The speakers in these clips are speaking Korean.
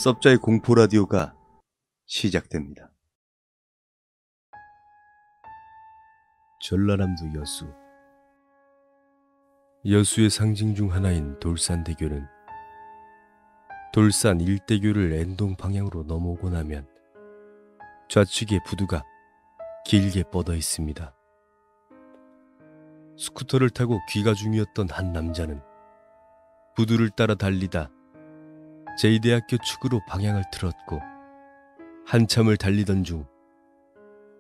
섭자의 공포 라디오가 시작됩니다. 전라남도 여수. 여수의 상징 중 하나인 돌산대교는 돌산 일대교를 N동 방향으로 넘어오고 나면 좌측에 부두가 길게 뻗어 있습니다. 스쿠터를 타고 귀가 중이었던 한 남자는 부두를 따라 달리다 제2대학교 측으로 방향을 틀었고, 한참을 달리던 중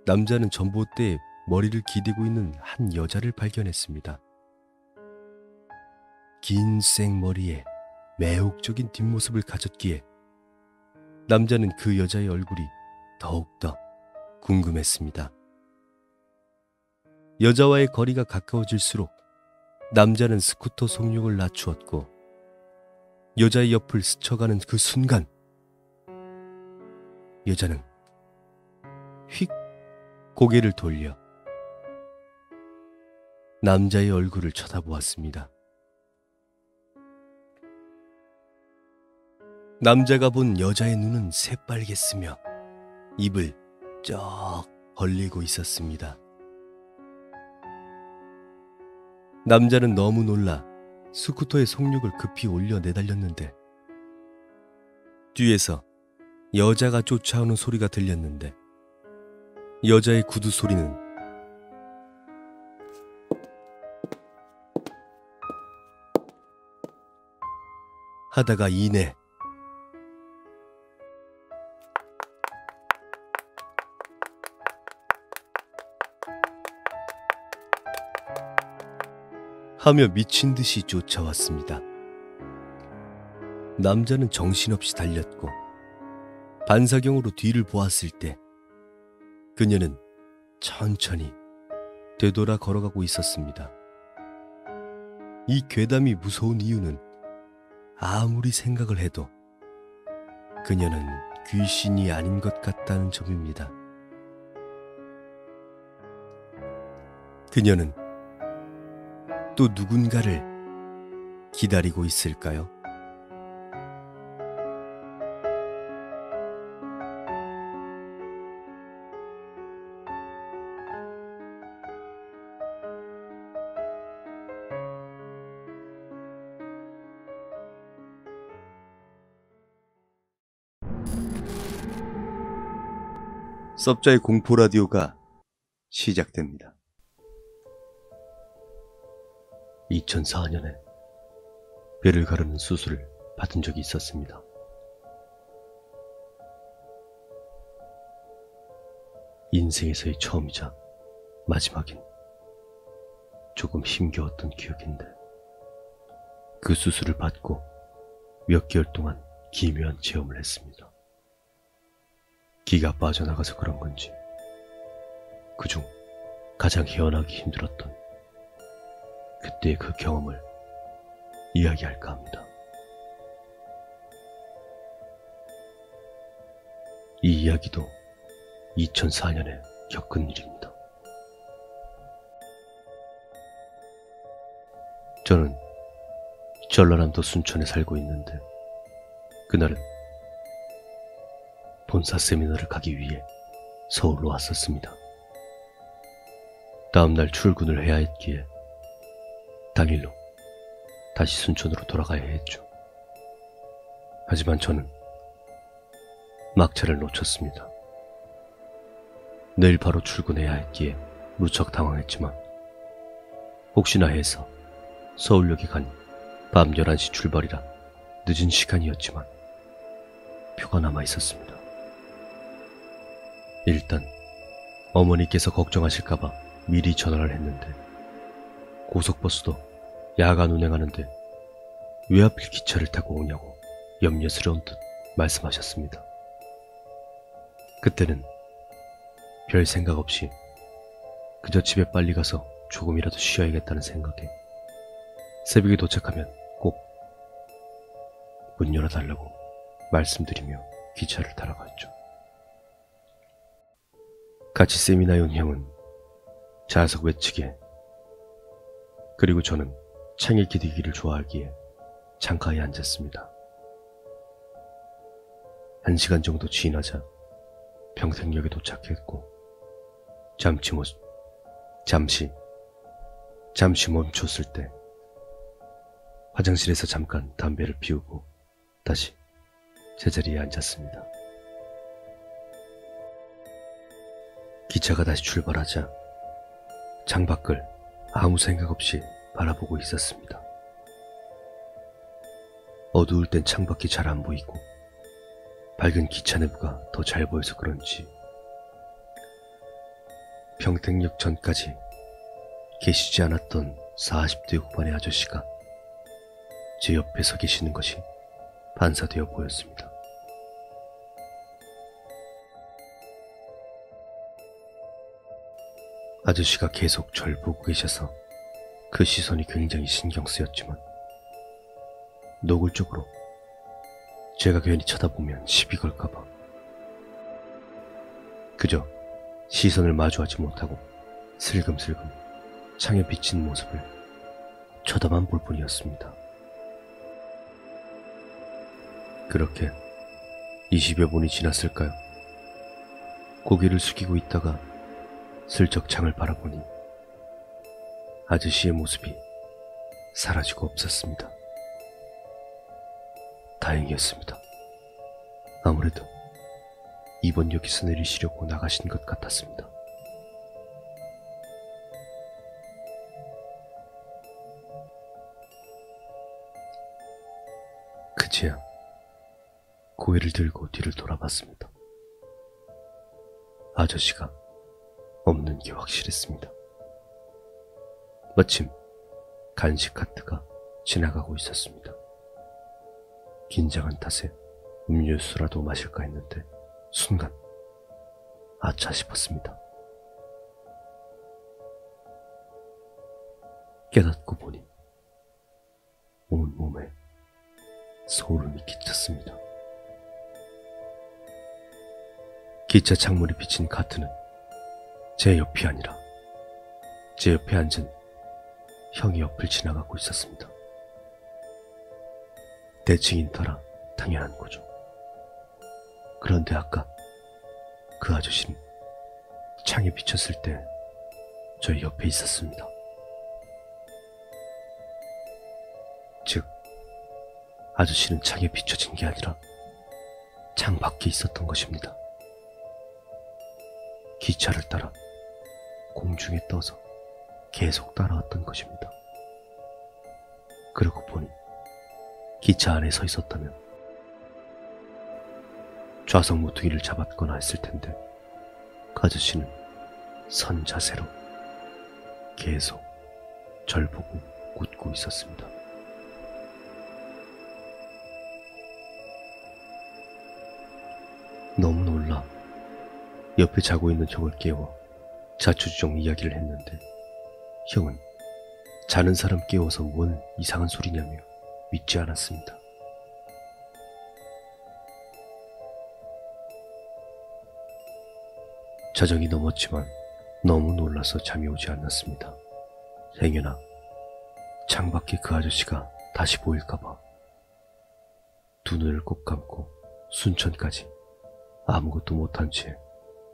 남자는 전봇대에 머리를 기대고 있는 한 여자를 발견했습니다. 긴 생머리에 매혹적인 뒷모습을 가졌기에 남자는 그 여자의 얼굴이 더욱더 궁금했습니다. 여자와의 거리가 가까워질수록 남자는 스쿠터 속력을 낮추었고, 여자의 옆을 스쳐가는 그 순간 여자는 휙 고개를 돌려 남자의 얼굴을 쳐다보았습니다. 남자가 본 여자의 눈은 새빨갰으며 입을 쩍 벌리고 있었습니다. 남자는 너무 놀라 스쿠터의 속력을 급히 올려 내달렸는데, 뒤에서 여자가 쫓아오는 소리가 들렸는데, 여자의 구두 소리는 하다가 이내 하며 미친 듯이 쫓아왔습니다. 남자는 정신없이 달렸고, 반사경으로 뒤를 보았을 때 그녀는 천천히 되돌아 걸어가고 있었습니다. 이 괴담이 무서운 이유는 아무리 생각을 해도 그녀는 귀신이 아닌 것 같다는 점입니다. 그녀는 또 누군가를 기다리고 있을까요? 섭자의 공포 라디오가 시작됩니다. 2004년에 뼈를 가르는 수술을 받은 적이 있었습니다. 인생에서의 처음이자 마지막인 조금 힘겨웠던 기억인데, 그 수술을 받고 몇 개월 동안 기묘한 체험을 했습니다. 기가 빠져나가서 그런 건지 그중 가장 헤어나기 힘들었던 그때의 그 경험을 이야기할까 합니다. 이 이야기도 2004년에 겪은 일입니다. 저는 전라남도 순천에 살고 있는데, 그날은 본사 세미나를 가기 위해 서울로 왔었습니다. 다음날 출근을 해야 했기에 당일로 다시 순천으로 돌아가야 했죠. 하지만 저는 막차를 놓쳤습니다. 내일 바로 출근해야 했기에 무척 당황했지만, 혹시나 해서 서울역에 가니 밤 11시 출발이라 늦은 시간이었지만 표가 남아 있었습니다. 일단 어머니께서 걱정하실까봐 미리 전화를 했는데, 고속버스도 야간 운행하는데 왜 하필 기차를 타고 오냐고 염려스러운 듯 말씀하셨습니다. 그때는 별 생각 없이 그저 집에 빨리 가서 조금이라도 쉬어야겠다는 생각에 새벽에 도착하면 꼭 문 열어달라고 말씀드리며 기차를 타러 갔죠. 같이 세미나에 온 형은 좌석 외측에, 그리고 저는 창에 기대기를 좋아하기에 창가에 앉았습니다. 1시간 정도 지나자 평택역에 도착했고 잠시 멈췄을 때 화장실에서 잠깐 담배를 피우고 다시 제자리에 앉았습니다. 기차가 다시 출발하자 창밖을 아무 생각 없이 바라보고 있었습니다. 어두울 땐 창밖이 잘 안 보이고 밝은 기차 내부가 더 잘 보여서 그런지 평택역 전까지 계시지 않았던 40대 후반의 아저씨가 제 옆에 서 계시는 것이 반사되어 보였습니다. 아저씨가 계속 절 보고 계셔서 그 시선이 굉장히 신경 쓰였지만 노골적으로 제가 괜히 쳐다보면 시비 걸까봐 그저 시선을 마주하지 못하고 슬금슬금 창에 비친 모습을 쳐다만 볼 뿐이었습니다. 그렇게 20여 분이 지났을까요? 고개를 숙이고 있다가 슬쩍 창을 바라보니 아저씨의 모습이 사라지고 없었습니다. 다행이었습니다. 아무래도 이번 역에서 내리시려고 나가신 것 같았습니다. 그제야 고개를 들고 뒤를 돌아봤습니다. 아저씨가 없는 게 확실했습니다. 마침 간식 카트가 지나가고 있었습니다. 긴장한 탓에 음료수라도 마실까 했는데 순간 아차 싶었습니다. 깨닫고 보니 온몸에 소름이 끼쳤습니다. 기차 창문에 비친 카트는 제 옆이 아니라 제 옆에 앉은 형이 옆을 지나가고 있었습니다. 대칭인 터라 당연한 거죠. 그런데 아까 그 아저씨는 창에 비쳤을 때 저희 옆에 있었습니다. 즉, 아저씨는 창에 비춰진 게 아니라 창 밖에 있었던 것입니다. 기차를 따라 공중에 떠서 계속 따라왔던 것입니다. 그러고 보니 기차 안에 서 있었다면 좌석 모퉁이를 잡았거나 했을 텐데 그 아저씨는 선 자세로 계속 절 보고 웃고 있었습니다. 너무 놀라 옆에 자고 있는 형을 깨워 자초지종 이야기를 했는데 형은 자는 사람 깨워서 뭔 이상한 소리냐며 믿지 않았습니다. 자정이 넘었지만 너무 놀라서 잠이 오지 않았습니다. 행여나 창밖에 그 아저씨가 다시 보일까봐 두 눈을 꼭 감고 순천까지 아무것도 못한 채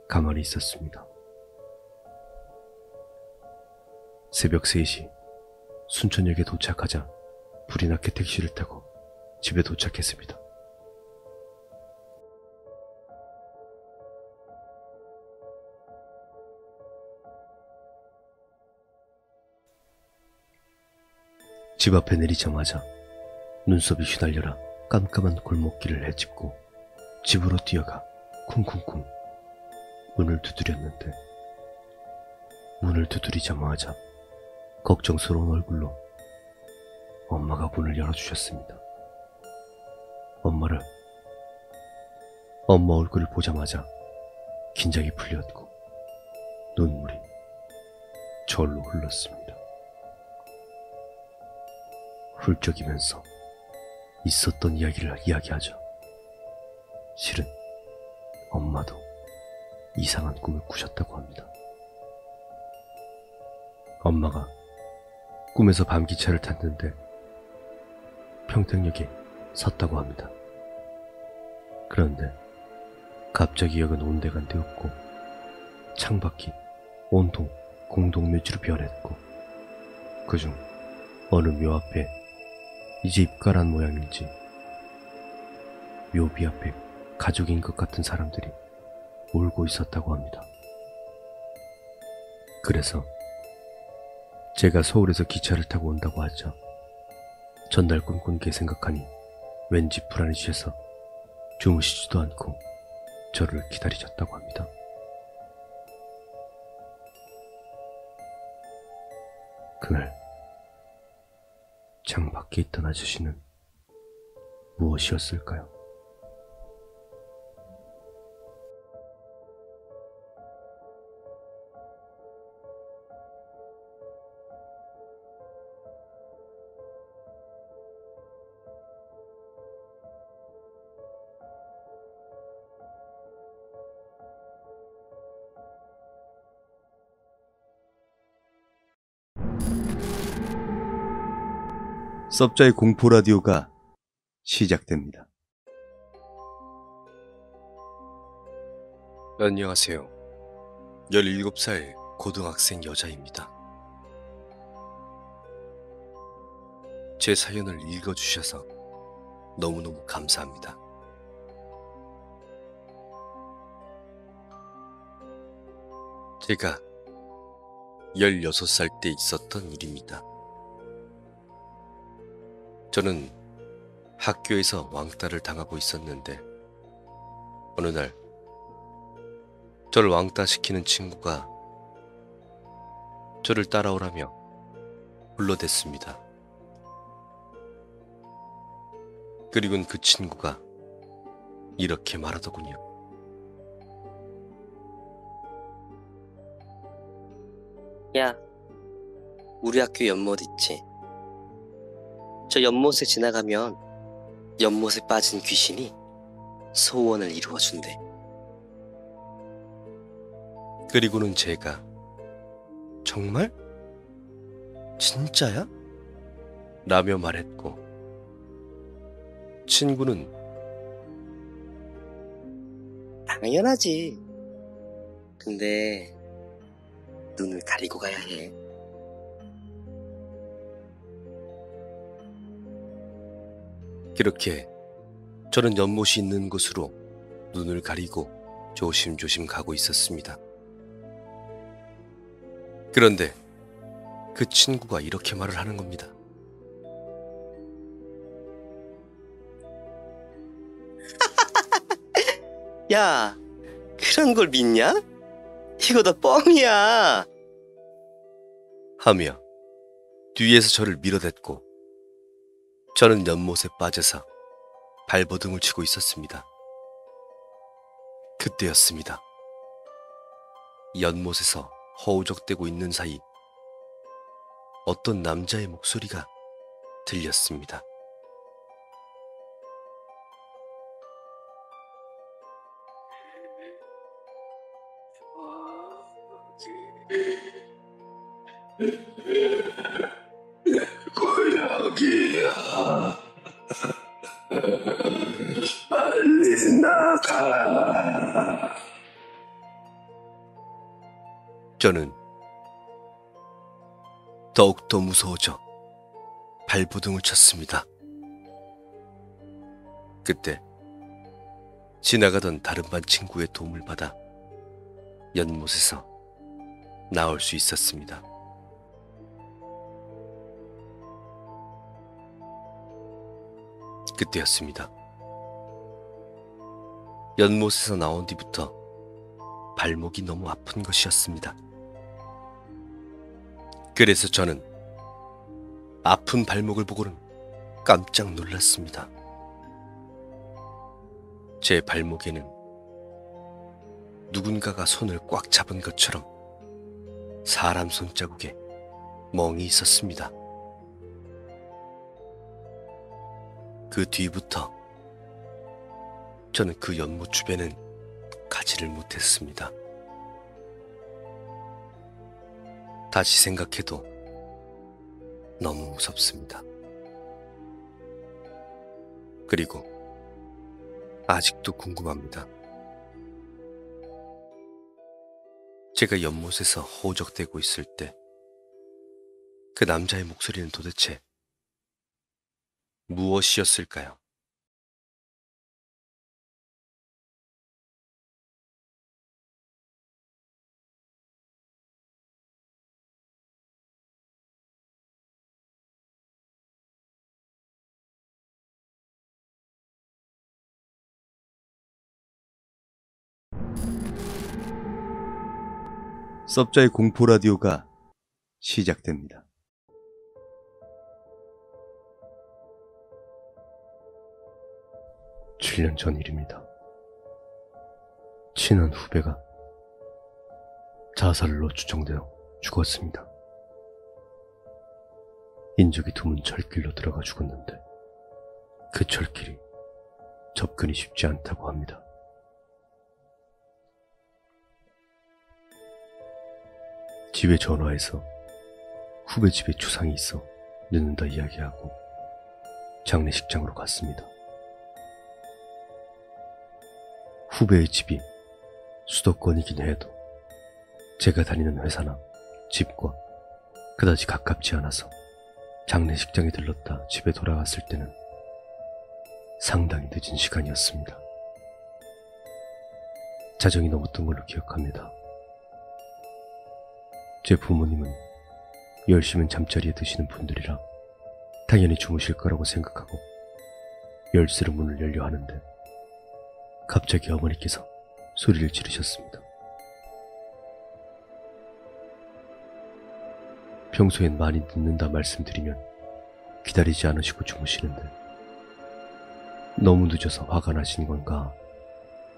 가만히 있었습니다. 새벽 3시 순천역에 도착하자 불이 나게 택시를 타고 집에 도착했습니다. 집 앞에 내리자마자 눈썹이 휘날려라 깜깜한 골목길을 헤집고 집으로 뛰어가 쿵쿵쿵 문을 두드렸는데 문을 두드리자마자 걱정스러운 얼굴로 엄마가 문을 열어주셨습니다. 엄마 얼굴을 보자마자 긴장이 풀렸고 눈물이 절로 흘렀습니다. 훌쩍이면서 있었던 이야기를 이야기하죠. 실은 엄마도 이상한 꿈을 꾸셨다고 합니다. 엄마가 꿈에서 밤기차를 탔는데 평택역에 섰다고 합니다. 그런데 갑자기 역은 온데간데 없고 창밖이 온통 공동묘지로 변했고 그중 어느 묘 앞에 이제 입가란 모양인지 묘비 앞에 가족인 것 같은 사람들이 울고 있었다고 합니다. 그래서 제가 서울에서 기차를 타고 온다고 하죠. 전날 꿈꾼 게 생각하니 왠지 불안해지셔서 주무시지도 않고 저를 기다리셨다고 합니다. 그날 창밖에 있던 아저씨는 무엇이었을까요? 섭자의 공포 라디오가 시작됩니다. 안녕하세요. 17살 고등학생 여자입니다. 제 사연을 읽어주셔서 너무너무 감사합니다. 제가 16살 때 있었던 일입니다. 저는 학교에서 왕따를 당하고 있었는데 어느 날 저를 왕따시키는 친구가 저를 따라오라며 불러댔습니다. 그리고는 그 친구가 이렇게 말하더군요. 야, 우리 학교 연못 있지? 저 연못에 지나가면 연못에 빠진 귀신이 소원을 이루어준대. 그리고는 제가 정말? 진짜야? 라며 말했고 친구는 당연하지. 근데 눈을 가리고 가야 해. 그렇게 저는 연못이 있는 곳으로 눈을 가리고 조심조심 가고 있었습니다. 그런데 그 친구가 이렇게 말을 하는 겁니다. 야, 그런 걸 믿냐? 이거 다 뻥이야. 하며 뒤에서 저를 밀어댔고 저는 연못에 빠져서 발버둥을 치고 있었습니다. 그때였습니다. 연못에서 허우적대고 있는 사이 어떤 남자의 목소리가 들렸습니다. 고양이야, 빨리 나가. 저는 더욱더 무서워져 발버둥을 쳤습니다. 그때 지나가던 다른 반 친구의 도움을 받아 연못에서 나올 수 있었습니다. 그때였습니다. 연못에서 나온 뒤부터 발목이 너무 아픈 것이었습니다. 그래서 저는 아픈 발목을 보고는 깜짝 놀랐습니다. 제 발목에는 누군가가 손을 꽉 잡은 것처럼 사람 손자국에 멍이 있었습니다. 그 뒤부터 저는 그 연못 주변은 가지를 못했습니다. 다시 생각해도 너무 무섭습니다. 그리고 아직도 궁금합니다. 제가 연못에서 허우적대고 있을 때 그 남자의 목소리는 도대체 무엇이었을까요? 섭자의 공포 라디오가 시작됩니다. 칠 년 전 일입니다. 친한 후배가 자살로 추정되어 죽었습니다. 인적이 드문 철길로 들어가 죽었는데 그 철길이 접근이 쉽지 않다고 합니다. 집에 전화해서 후배 집에 추상이 있어 늦는다 이야기하고 장례식장으로 갔습니다. 후배의 집이 수도권이긴 해도 제가 다니는 회사나 집과 그다지 가깝지 않아서 장례식장에 들렀다 집에 돌아왔을 때는 상당히 늦은 시간이었습니다. 자정이 넘었던 걸로 기억합니다. 제 부모님은 열심히 잠자리에 드시는 분들이라 당연히 주무실 거라고 생각하고 열쇠로 문을 열려 하는데 갑자기 어머니께서 소리를 지르셨습니다. 평소엔 많이 늦는다 말씀드리면 기다리지 않으시고 주무시는데 너무 늦어서 화가 나신 건가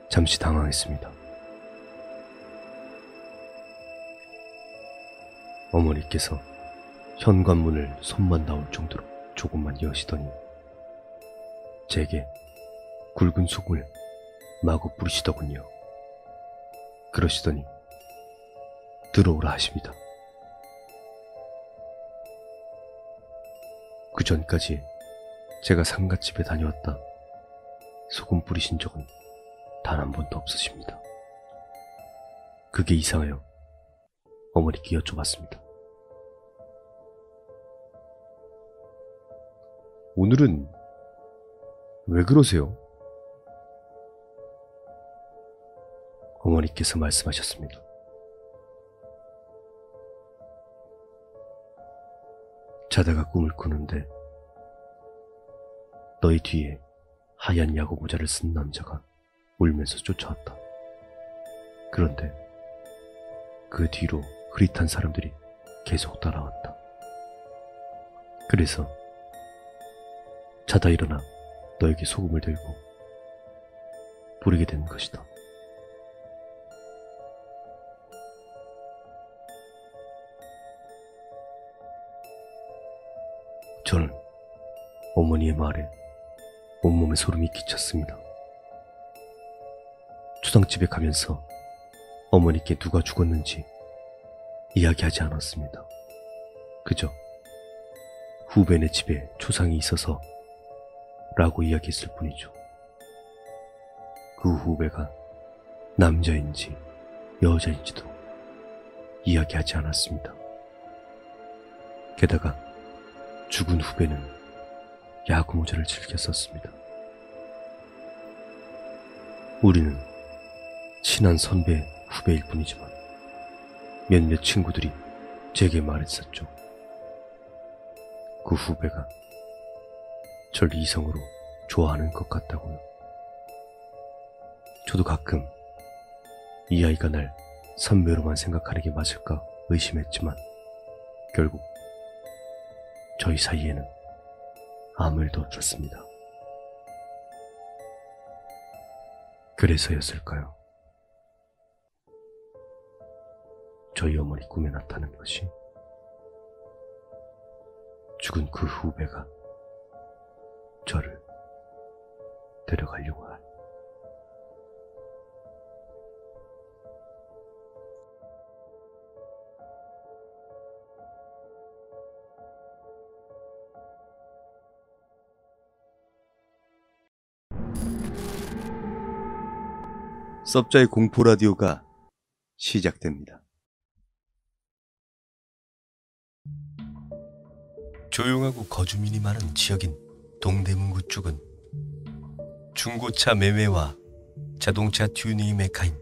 잠시 당황했습니다. 어머니께서 현관문을 손만 나올 정도로 조금만 여시더니 제게 굵은 속을 마구 뿌리시더군요. 그러시더니 들어오라 하십니다. 그 전까지 제가 상갓집에 다녀왔다 소금 뿌리신 적은 단 한 번도 없으십니다. 그게 이상하여 어머니께 여쭤봤습니다. 오늘은 왜 그러세요? 어머니께서 말씀하셨습니다. 자다가 꿈을 꾸는데 너희 뒤에 하얀 야구 모자를 쓴 남자가 울면서 쫓아왔다. 그런데 그 뒤로 흐릿한 사람들이 계속 따라왔다. 그래서 자다 일어나 너에게 소금을 들고 뿌리게 된 것이다. 저는 어머니의 말에 온몸에 소름이 끼쳤습니다. 초상집에 가면서 어머니께 누가 죽었는지 이야기하지 않았습니다. 그저 후배네 집에 초상이 있어서 라고 이야기했을 뿐이죠. 그 후배가 남자인지 여자인지도 이야기하지 않았습니다. 게다가 죽은 후배는 야구 모자를 즐겨 썼습니다. 우리는 친한 선배 후배일 뿐이지만 몇몇 친구들이 제게 말했었죠. 그 후배가 절 이성으로 좋아하는 것 같다고요. 저도 가끔 이 아이가 날 선배로만 생각하는 게 맞을까 의심했지만 결국 저희 사이에는 아무 일도 없었습니다. 그래서였을까요? 저희 어머니 꿈에 나타난 것이 죽은 그 후배가 저를 데려가려고 할. 섭자의 공포 라디오가 시작됩니다. 조용하고 거주민이 많은 지역인 동대문구 쪽은 중고차 매매와 자동차 튜닝이 메카인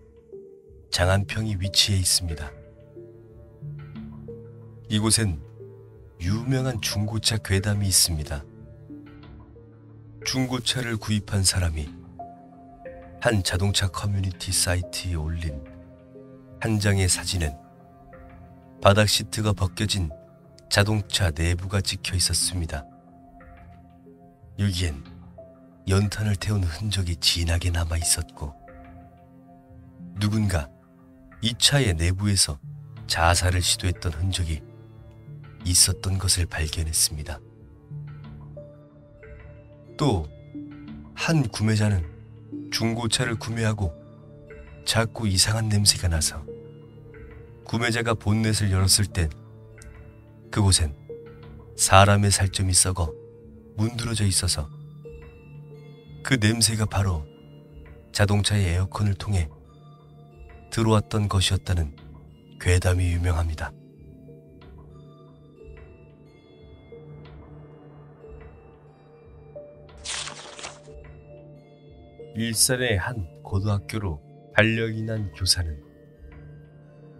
장안평이 위치해 있습니다. 이곳엔 유명한 중고차 괴담이 있습니다. 중고차를 구입한 사람이 한 자동차 커뮤니티 사이트에 올린 한 장의 사진엔 바닥 시트가 벗겨진 자동차 내부가 찍혀 있었습니다. 여기엔 연탄을 태운 흔적이 진하게 남아 있었고 누군가 이 차의 내부에서 자살을 시도했던 흔적이 있었던 것을 발견했습니다. 또 한 구매자는 중고차를 구매하고 자꾸 이상한 냄새가 나서 구매자가 본넷을 열었을 땐 그곳엔 사람의 살점이 썩어 문드러져 있어서 그 냄새가 바로 자동차의 에어컨을 통해 들어왔던 것이었다는 괴담이 유명합니다. 일산의 한 고등학교로 발령이 난 교사는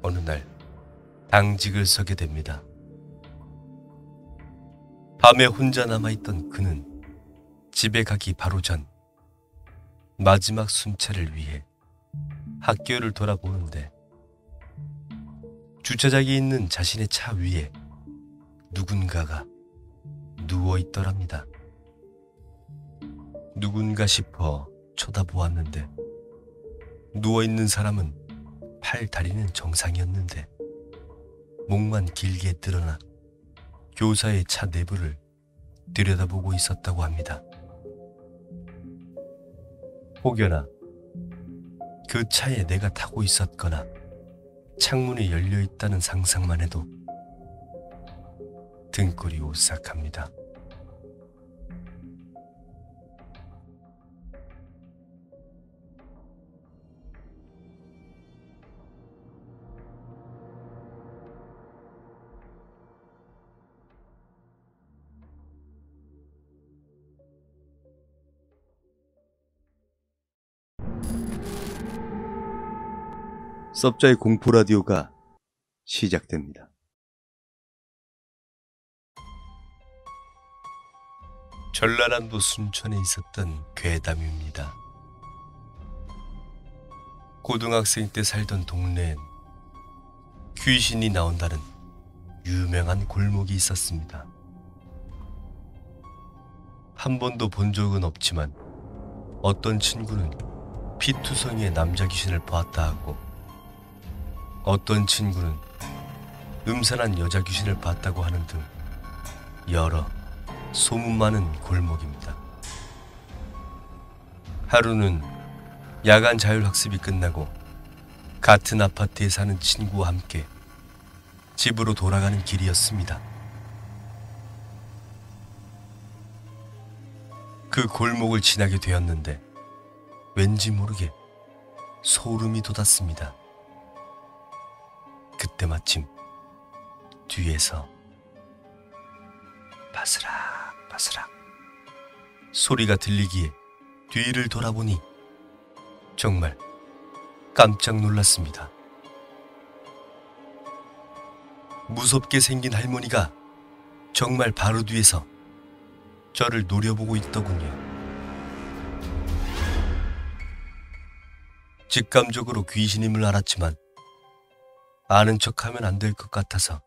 어느 날 당직을 서게 됩니다. 밤에 혼자 남아있던 그는 집에 가기 바로 전 마지막 순찰을 위해 학교를 돌아보는데 주차장에 있는 자신의 차 위에 누군가가 누워있더랍니다. 누군가 싶어 쳐다보았는데 누워있는 사람은 팔, 다리는 정상이었는데 목만 길게 드러나 교사의 차 내부를 들여다보고 있었다고 합니다. 혹여나 그 차에 내가 타고 있었거나 창문이 열려있다는 상상만 해도 등골이 오싹합니다. 섭자의 공포 라디오가 시작됩니다. 전라남도 순천에 있었던 괴담입니다. 고등학생 때 살던 동네엔 귀신이 나온다는 유명한 골목이 있었습니다. 한 번도 본 적은 없지만 어떤 친구는 피투성이의 남자 귀신을 보았다 하고 어떤 친구는 음산한 여자 귀신을 봤다고 하는 등 여러 소문 많은 골목입니다. 하루는 야간 자율학습이 끝나고 같은 아파트에 사는 친구와 함께 집으로 돌아가는 길이었습니다. 그 골목을 지나게 되었는데 왠지 모르게 소름이 돋았습니다. 그때 마침 뒤에서 바스락 바스락 소리가 들리기에 뒤를 돌아보니 정말 깜짝 놀랐습니다. 무섭게 생긴 할머니가 정말 바로 뒤에서 저를 노려보고 있더군요. 직감적으로 귀신임을 알았지만 아는 척하면 안 될 것 같아서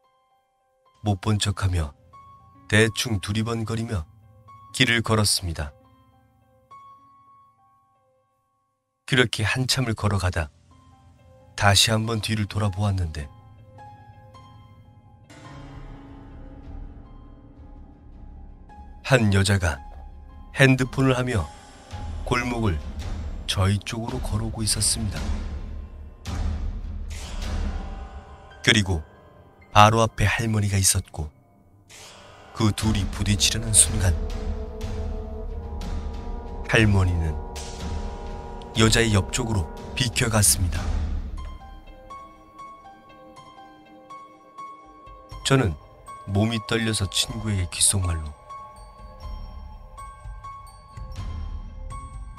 못 본 척하며 대충 두리번거리며 길을 걸었습니다. 그렇게 한참을 걸어가다 다시 한번 뒤를 돌아보았는데 한 여자가 핸드폰을 하며 골목을 저희 쪽으로 걸어오고 있었습니다. 그리고 바로 앞에 할머니가 있었고 그 둘이 부딪히려는 순간 할머니는 여자의 옆쪽으로 비켜갔습니다. 저는 몸이 떨려서 친구에게 귓속말로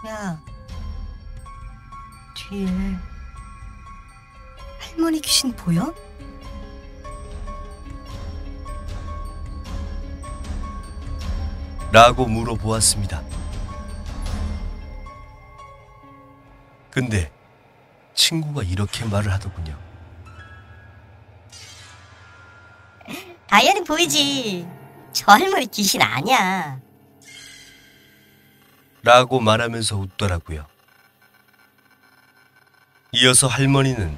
야, 뒤에 할머니 귀신 보여? 라고 물어보았습니다. 근데 친구가 이렇게 말을 하더군요. 당연히 보이지. 저 할머니 귀신 아니야. 라고 말하면서 웃더라고요. 이어서 할머니는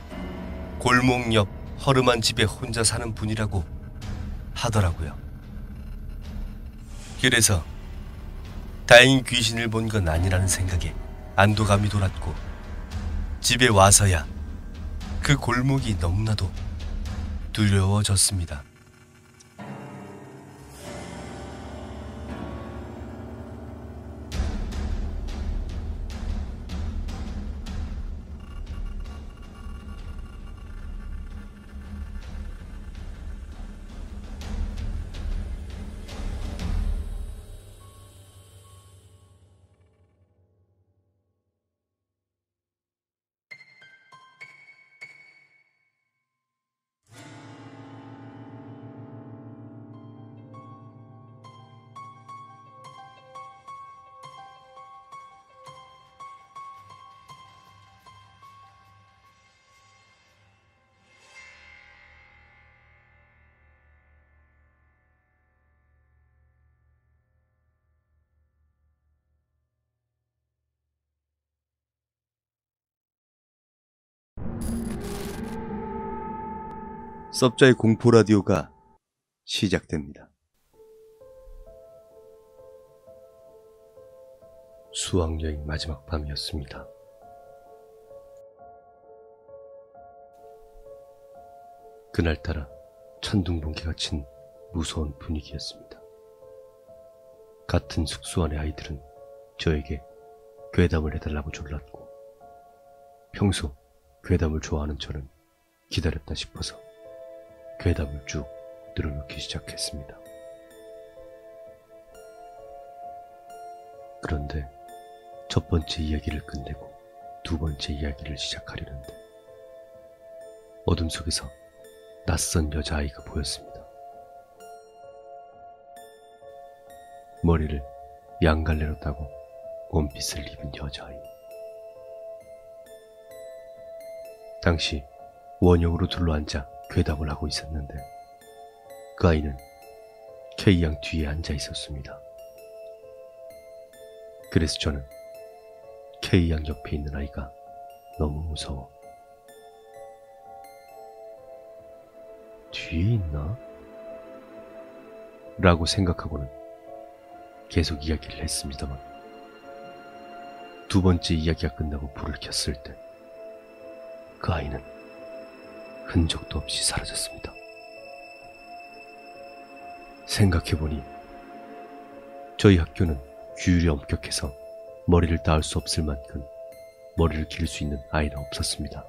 골목 옆 허름한 집에 혼자 사는 분이라고 하더라고요. 그래서 다행히 귀신을 본 건 아니라는 생각에 안도감이 돌았고, 집에 와서야 그 골목이 너무나도 두려워졌습니다. 섭자의 공포 라디오가 시작됩니다. 수학여행 마지막 밤이었습니다. 그날따라 천둥번개가 친 무서운 분위기였습니다. 같은 숙소 안의 아이들은 저에게 괴담을 해달라고 졸랐고, 평소 괴담을 좋아하는 저는 기다렸다 싶어서 괴담을 쭉 늘어놓기 시작했습니다. 그런데 첫 번째 이야기를 끝내고 두 번째 이야기를 시작하려는데 어둠 속에서 낯선 여자아이가 보였습니다. 머리를 양갈래로 따고 원피스를 입은 여자아이. 당시 원형으로 둘러앉아 괴담을 하고 있었는데 그 아이는 K양 뒤에 앉아 있었습니다. 그래서 저는 K양 옆에 있는 아이가 너무 무서워 뒤에 있나? 라고 생각하고는 계속 이야기를 했습니다만 두 번째 이야기가 끝나고 불을 켰을 때 그 아이는 흔적도 없이 사라졌습니다. 생각해보니 저희 학교는 규율이 엄격해서 머리를 따을 수 없을 만큼 머리를 기를 수 있는 아이는 없었습니다.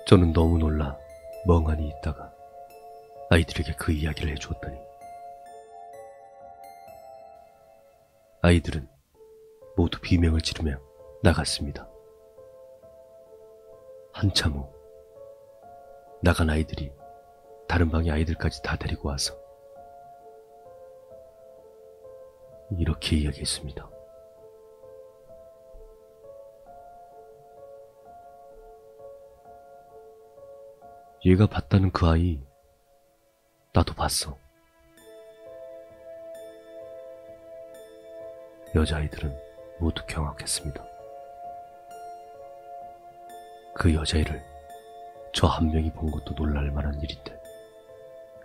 저는 너무 놀라 멍하니 있다가 아이들에게 그 이야기를 해주었더니 아이들은 모두 비명을 지르며 나갔습니다. 한참 후 나간 아이들이 다른 방의 아이들까지 다 데리고 와서 이렇게 이야기했습니다. 얘가 봤다는 그 아이 나도 봤어. 여자아이들은 모두 경악했습니다. 그 여자애를 저 한 명이 본 것도 놀랄 만한 일인데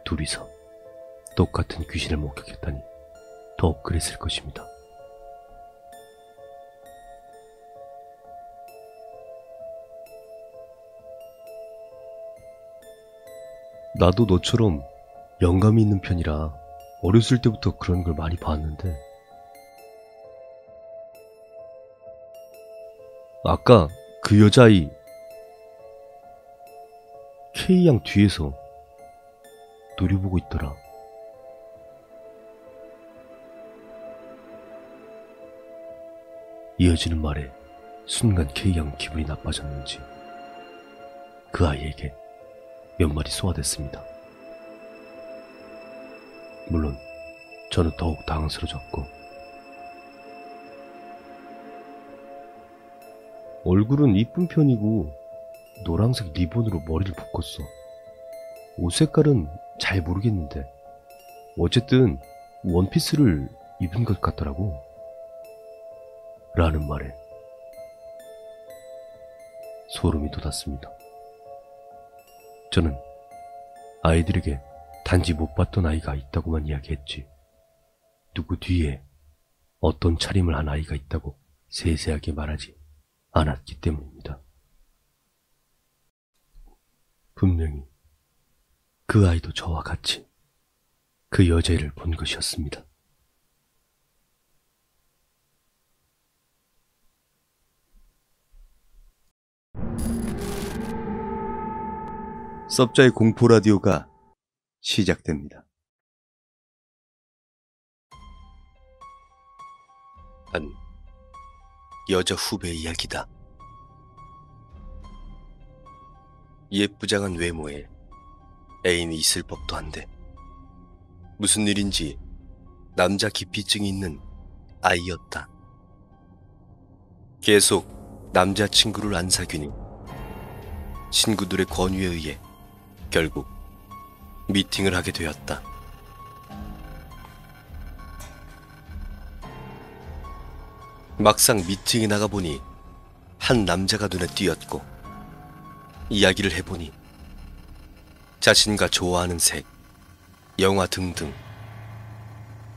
둘이서 똑같은 귀신을 목격했다니 더욱 그랬을 것입니다. 나도 너처럼 영감이 있는 편이라 어렸을 때부터 그런 걸 많이 봤는데, 아까 그 여자아이 K양 뒤에서 노려보고 있더라. 이어지는 말에 순간 K양 기분이 나빠졌는지 그 아이에게 몇 마디 쏘아댔습니다. 물론 저는 더욱 당황스러워졌고, 얼굴은 이쁜 편이고 노란색 리본으로 머리를 묶었어. 옷 색깔은 잘 모르겠는데 어쨌든 원피스를 입은 것 같더라고. 라는 말에 소름이 돋았습니다. 저는 아이들에게 단지 못 봤던 아이가 있다고만 이야기했지, 누구 뒤에 어떤 차림을 한 아이가 있다고 세세하게 말하지 않았기 때문입니다. 분명히 그 아이도 저와 같이 그 여자애를 본 것이었습니다. 섭자의 공포 라디오가 시작됩니다. 한 여자 후배 이야기다. 예쁘장한 외모에 애인이 있을 법도 한데 무슨 일인지 남자 기피증이 있는 아이였다. 계속 남자친구를 안 사귀니 친구들의 권유에 의해 결국 미팅을 하게 되었다. 막상 미팅에 나가보니 한 남자가 눈에 띄었고, 이야기를 해보니 자신과 좋아하는 색, 영화 등등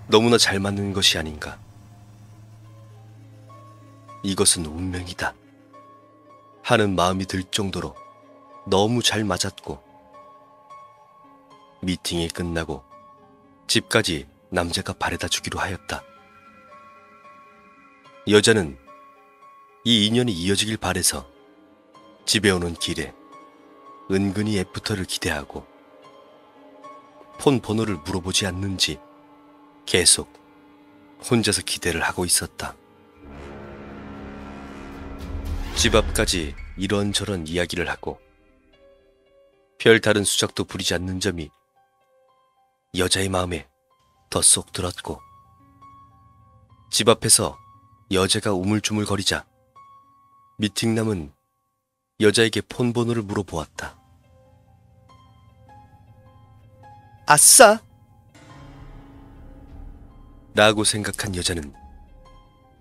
너무나 잘 맞는 것이 아닌가. 이것은 운명이다 하는 마음이 들 정도로 너무 잘 맞았고, 미팅이 끝나고 집까지 남자가 바래다 주기로 하였다. 여자는 이 인연이 이어지길 바래서 집에 오는 길에 은근히 애프터를 기대하고 폰 번호를 물어보지 않는지 계속 혼자서 기대를 하고 있었다. 집 앞까지 이런저런 이야기를 하고 별다른 수작도 부리지 않는 점이 여자의 마음에 더 쏙 들었고, 집 앞에서 여자가 우물쭈물거리자 미팅남은 여자에게 폰 번호를 물어보았다. 아싸! 라고 생각한 여자는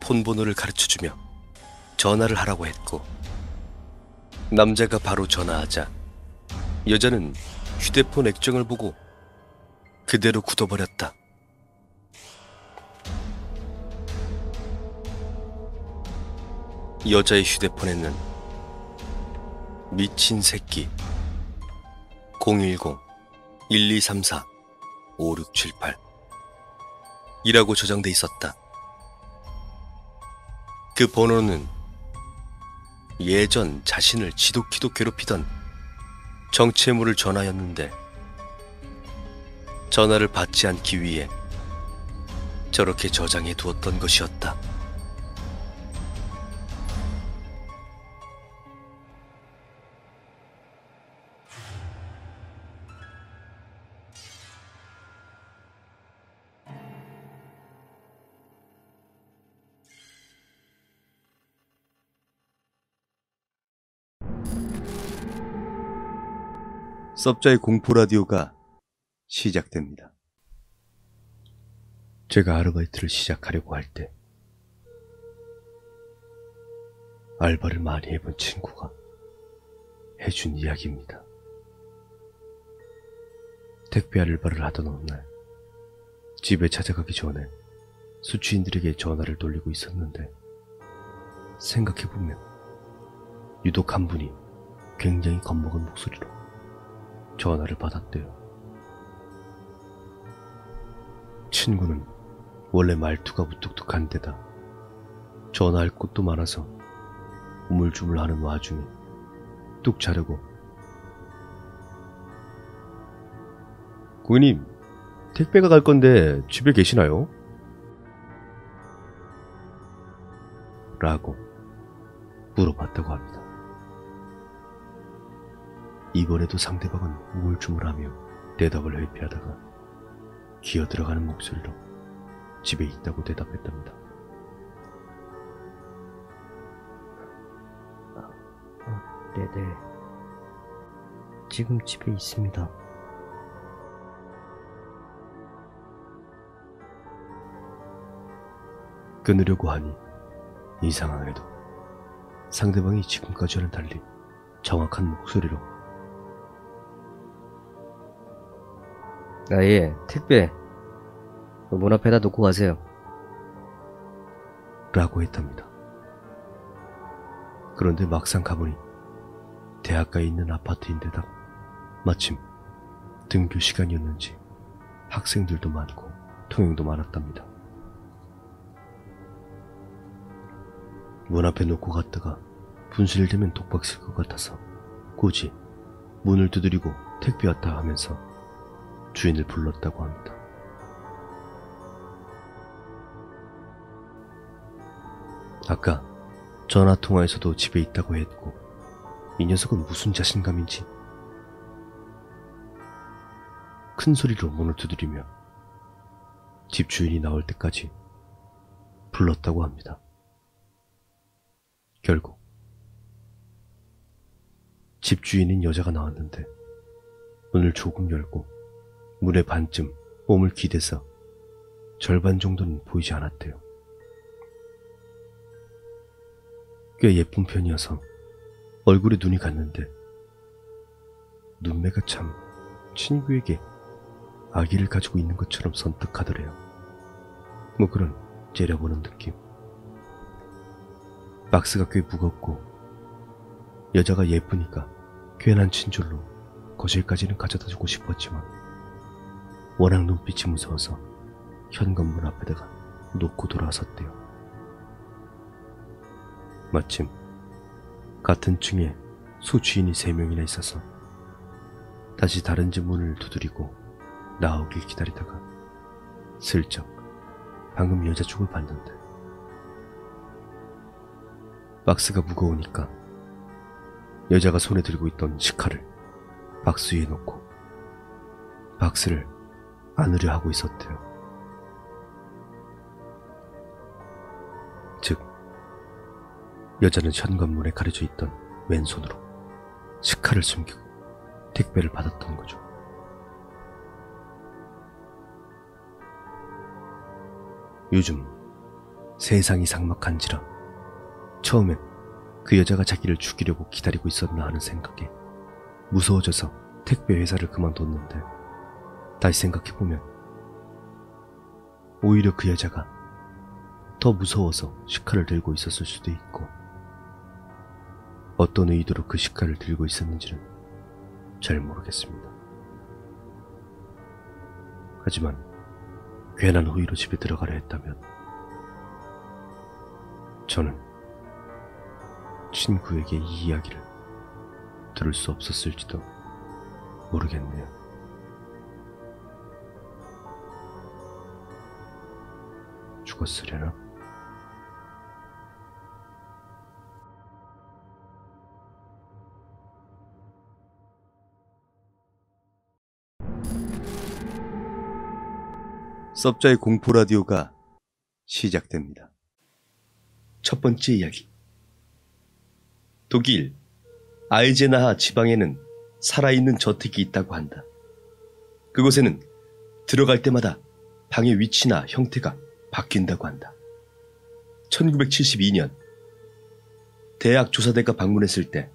폰 번호를 가르쳐주며 전화를 하라고 했고, 남자가 바로 전화하자 여자는 휴대폰 액정을 보고 그대로 굳어버렸다. 여자의 휴대폰에는 미친 새끼 010-1234-5678 이라고 저장돼 있었다. 그 번호는 예전 자신을 지독히도 괴롭히던 정체모를 전화였는데, 전화를 받지 않기 위해 저렇게 저장해 두었던 것이었다. 섭자의 공포 라디오가 시작됩니다. 제가 아르바이트를 시작하려고 할 때 알바를 많이 해본 친구가 해준 이야기입니다. 택배 알바를 하던 어느 날 집에 찾아가기 전에 수취인들에게 전화를 돌리고 있었는데, 생각해보면 유독 한 분이 굉장히 겁먹은 목소리로 전화를 받았대요. 친구는 원래 말투가 무뚝뚝한 데다 전화할 곳도 많아서 우물쭈물하는 와중에 뚝 자르고 고객님, 택배가 갈 건데 집에 계시나요? 라고 물어봤다고 합니다. 이번에도 상대방은 우물쭈물하며 대답을 회피하다가 기어 들어가는 목소리로 집에 있다고 대답했답니다. 네네. 지금 집에 있습니다. 끊으려고 하니 이 상황에도 상대방이 지금까지와는 달리 정확한 목소리로 예, 택배 문 앞에다 놓고 가세요. 라고 했답니다. 그런데 막상 가보니 대학가에 있는 아파트인데다 마침 등교 시간이었는지 학생들도 많고 통행도 많았답니다. 문 앞에 놓고 갔다가 분실되면 독박 쓸 것 같아서 굳이 문을 두드리고 택배 왔다 하면서 주인을 불렀다고 합니다. 아까 전화통화에서도 집에 있다고 했고 이 녀석은 무슨 자신감인지 큰 소리로 문을 두드리며 집주인이 나올 때까지 불렀다고 합니다. 결국 집주인인 여자가 나왔는데 문을 조금 열고 문의 반쯤 몸을 기대서 절반 정도는 보이지 않았대요. 꽤 예쁜 편이어서 얼굴에 눈이 갔는데 눈매가 참 친구에게 아기를 가지고 있는 것처럼 선뜩하더래요. 뭐 그런 째려보는 느낌. 박스가 꽤 무겁고 여자가 예쁘니까 괜한 친절로 거실까지는 가져다주고 싶었지만 워낙 눈빛이 무서워서 현관문 앞에다가 놓고 돌아섰대요. 마침 같은 층에 소주인이 3명이나 있어서 다시 다른 집 문을 두드리고 나오길 기다리다가 슬쩍 방금 여자 쪽을 봤는데 박스가 무거우니까 여자가 손에 들고 있던 식칼을 박스 위에 놓고 박스를 안으려 하고 있었대요. 즉 여자는 현관문에 가려져 있던 왼손으로 식칼을 숨기고 택배를 받았던 거죠. 요즘 세상이 삭막한지라 처음엔 그 여자가 자기를 죽이려고 기다리고 있었나 하는 생각에 무서워져서 택배 회사를 그만뒀는데 다시 생각해보면 오히려 그 여자가 더 무서워서 식칼을 들고 있었을 수도 있고 어떤 의도로 그 식칼을 들고 있었는지는 잘 모르겠습니다. 하지만 괜한 호의로 집에 들어가려 했다면 저는 친구에게 이 이야기를 들을 수 없었을지도 모르겠네요. 죽었으려나? 섭자의 공포 라디오가 시작됩니다. 첫 번째 이야기. 독일 아이제나하 지방에는 살아있는 저택이 있다고 한다. 그곳에는 들어갈 때마다 방의 위치나 형태가 바뀐다고 한다. 1972년 대학 조사대가 방문했을 때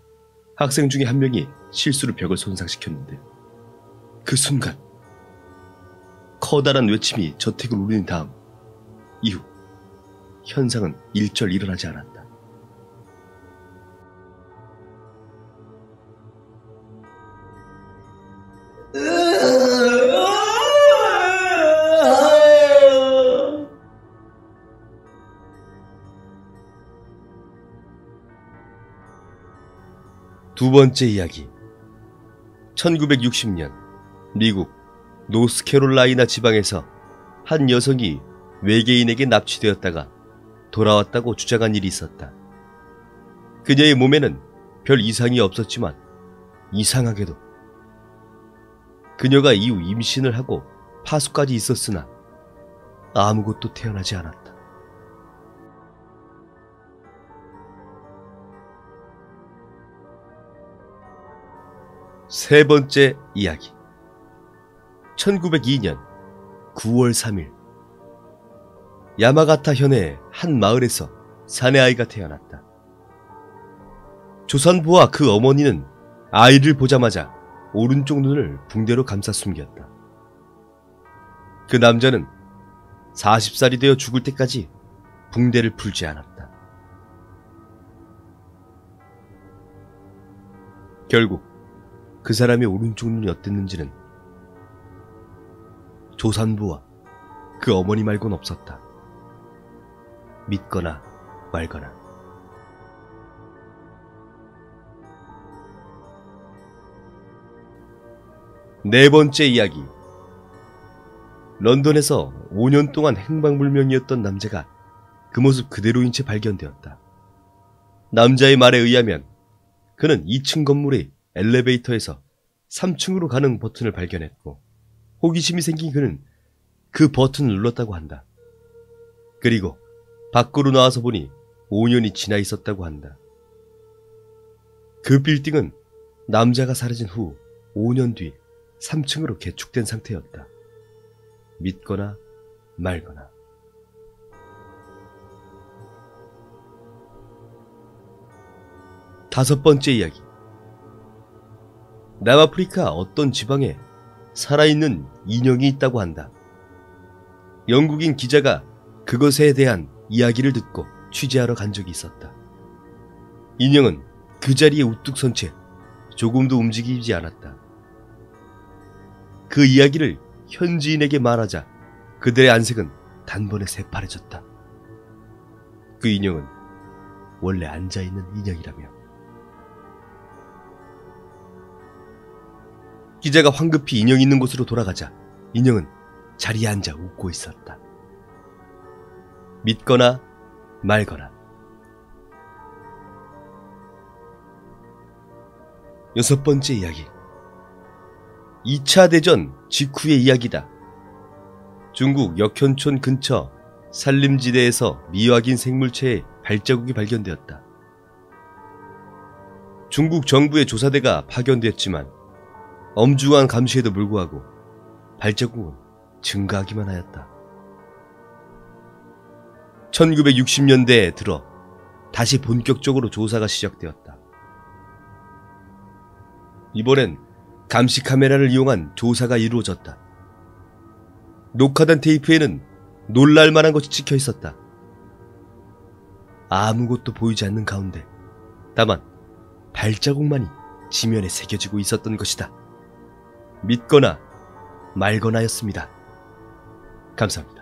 학생 중에 한 명이 실수로 벽을 손상시켰는데 그 순간 커다란 외침이 저택을 울린 다음 이후 현상은 일절 일어나지 않았다. 두 번째 이야기. 1960년 미국 노스캐롤라이나 지방에서 한 여성이 외계인에게 납치되었다가 돌아왔다고 주장한 일이 있었다. 그녀의 몸에는 별 이상이 없었지만 이상하게도 그녀가 이후 임신을 하고 파수까지 있었으나 아무것도 태어나지 않았다. 세 번째 이야기. 1902년 9월 3일 야마가타 현의 한 마을에서 사내아이가 태어났다. 조산부와 그 어머니는 아이를 보자마자 오른쪽 눈을 붕대로 감싸 숨겼다. 그 남자는 40살이 되어 죽을 때까지 붕대를 풀지 않았다. 결국 그 사람의 오른쪽 눈이 어땠는지는 조산부와 그 어머니 말곤 없었다. 믿거나 말거나. 네 번째 이야기. 런던에서 5년 동안 행방불명이었던 남자가 그 모습 그대로인 채 발견되었다. 남자의 말에 의하면 그는 2층 건물의 엘리베이터에서 3층으로 가는 버튼을 발견했고 호기심이 생긴 그는 그 버튼을 눌렀다고 한다. 그리고 밖으로 나와서 보니 5년이 지나 있었다고 한다. 그 빌딩은 남자가 사라진 후 5년 뒤 3층으로 개축된 상태였다. 믿거나 말거나. 다섯 번째 이야기. 남아프리카 어떤 지방에 살아있는 인형이 있다고 한다. 영국인 기자가 그것에 대한 이야기를 듣고 취재하러 간 적이 있었다. 인형은 그 자리에 우뚝 선 채 조금도 움직이지 않았다. 그 이야기를 현지인에게 말하자 그들의 안색은 단번에 새파래졌다. 그 인형은 원래 앉아있는 인형이라며. 기자가 황급히 인형 있는 곳으로 돌아가자 인형은 자리에 앉아 웃고 있었다. 믿거나 말거나. 여섯 번째 이야기. 2차 대전 직후의 이야기다. 중국 역현촌 근처 산림지대에서 미확인 생물체의 발자국이 발견되었다. 중국 정부의 조사대가 파견됐지만 엄중한 감시에도 불구하고 발자국은 증가하기만 하였다. 1960년대에 들어 다시 본격적으로 조사가 시작되었다. 이번엔 감시 카메라를 이용한 조사가 이루어졌다. 녹화된 테이프에는 놀랄만한 것이 찍혀 있었다. 아무것도 보이지 않는 가운데 다만 발자국만이 지면에 새겨지고 있었던 것이다. 믿거나 말거나였습니다. 감사합니다.